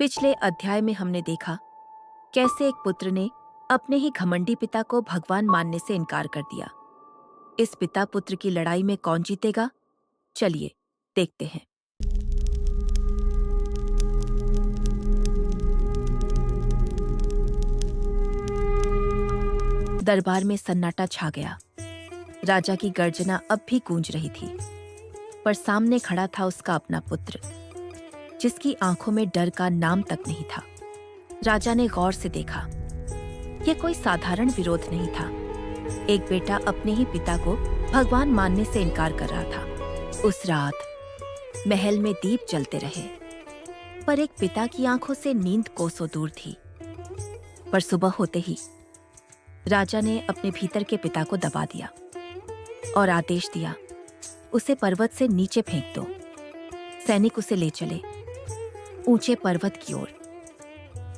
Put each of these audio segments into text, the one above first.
पिछले अध्याय में हमने देखा कैसे एक पुत्र ने अपने ही घमंडी पिता को भगवान मानने से इनकार कर दिया। इस पिता पुत्र की लड़ाई में कौन जीतेगा, चलिए देखते हैं। दरबार में सन्नाटा छा गया। राजा की गर्जना अब भी गूंज रही थी, पर सामने खड़ा था उसका अपना पुत्र, जिसकी आंखों में डर का नाम तक नहीं था। राजा ने गौर से देखा, यह कोई साधारण विरोध नहीं था। एक बेटा अपने ही पिता को भगवान मानने से इनकार कर रहा था। उस रात महल में दीप जलते रहे, पर एक पिता की आंखों से नींद कोसों दूर थी। पर सुबह होते ही राजा ने अपने भीतर के पिता को दबा दिया और आदेश दिया, उसे पर्वत से नीचे फेंक दो। सैनिक उसे ले चले ऊंचे पर्वत की ओर,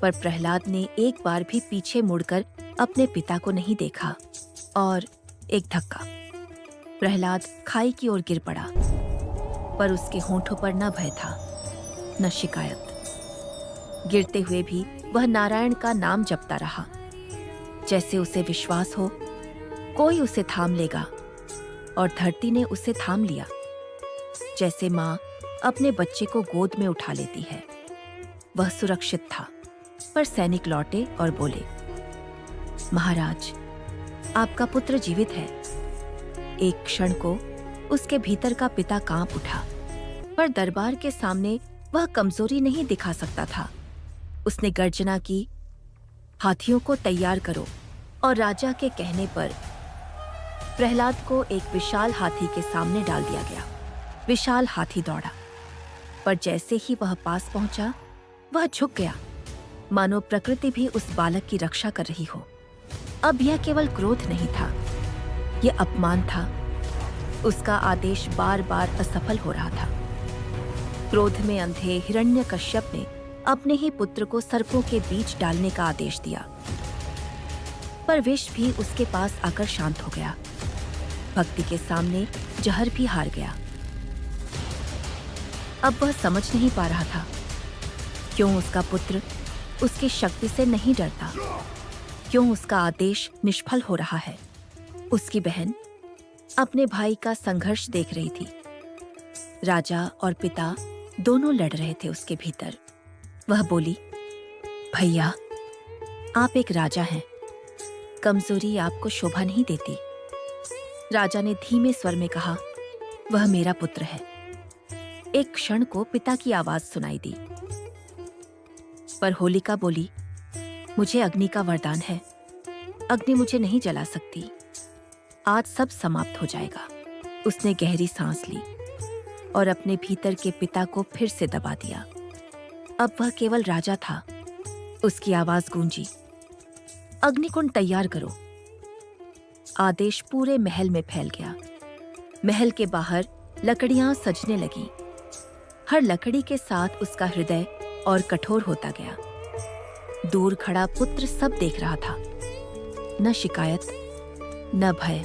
पर प्रहलाद ने एक बार भी पीछे मुड़कर अपने पिता को नहीं देखा और एक धक्का, प्रहलाद खाई की ओर गिर पड़ा। पर उसके होंठों पर न भय था, न शिकायत। गिरते हुए भी वह नारायण का नाम जपता रहा, जैसे उसे विश्वास हो कोई उसे थाम लेगा। और धरती ने उसे थाम लिया, जैसे माँ अपने बच्चे को गोद में उठा लेती है। वह सुरक्षित था। पर सैनिक लौटे और बोले, महाराज, आपका पुत्र जीवित है। एक क्षण को उसके भीतर का पिता कांप उठा, पर दरबार के सामने वह कमजोरी नहीं दिखा सकता था। उसने गर्जना की, हाथियों को तैयार करो। और राजा के कहने पर प्रहलाद को एक विशाल हाथी के सामने डाल दिया गया। विशाल हाथी दौड़ा, पर जैसे ही वह पास पहुंचा, वह झुक गया, मानो प्रकृति भी उस बालक की रक्षा कर रही हो। अब यह केवल क्रोध नहीं था, यह अपमान था। उसका आदेश बार बार असफल हो रहा था। क्रोध में अंधे हिरण्यकश्यप ने अपने ही पुत्र को सर्पों के बीच डालने का आदेश दिया, पर विष भी उसके पास आकर शांत हो गया। भक्ति के सामने जहर भी हार गया। अब वह समझ नहीं पा रहा था क्यों उसका पुत्र उसकी शक्ति से नहीं डरता, क्यों उसका आदेश निष्फल हो रहा है। उसकी बहन अपने भाई का संघर्ष देख रही थी। राजा और पिता दोनों लड़ रहे थे उसके भीतर। वह बोली, भैया, आप एक राजा हैं, कमजोरी आपको शोभा नहीं देती। राजा ने धीमे स्वर में कहा, वह मेरा पुत्र है। एक क्षण को पिता की आवाज सुनाई दी, पर होलिका बोली, मुझे अग्नि का वरदान है, अग्नि मुझे नहीं जला सकती। आज सब समाप्त हो जाएगा। उसने गहरी सांस ली और अपने भीतर के पिता को फिर से दबा दिया। अब वह केवल राजा था। उसकी आवाज गूंजी, अग्निकुंड तैयार करो। आदेश पूरे महल में फैल गया। महल के बाहर लकड़ियां सजने लगीं। हर लकड़ी के साथ उसका हृदय और कठोर होता गया। दूर खड़ा पुत्र सब देख रहा था, न शिकायत, न भय,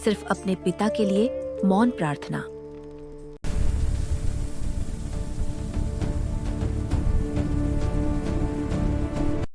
सिर्फ अपने पिता के लिए मौन प्रार्थना।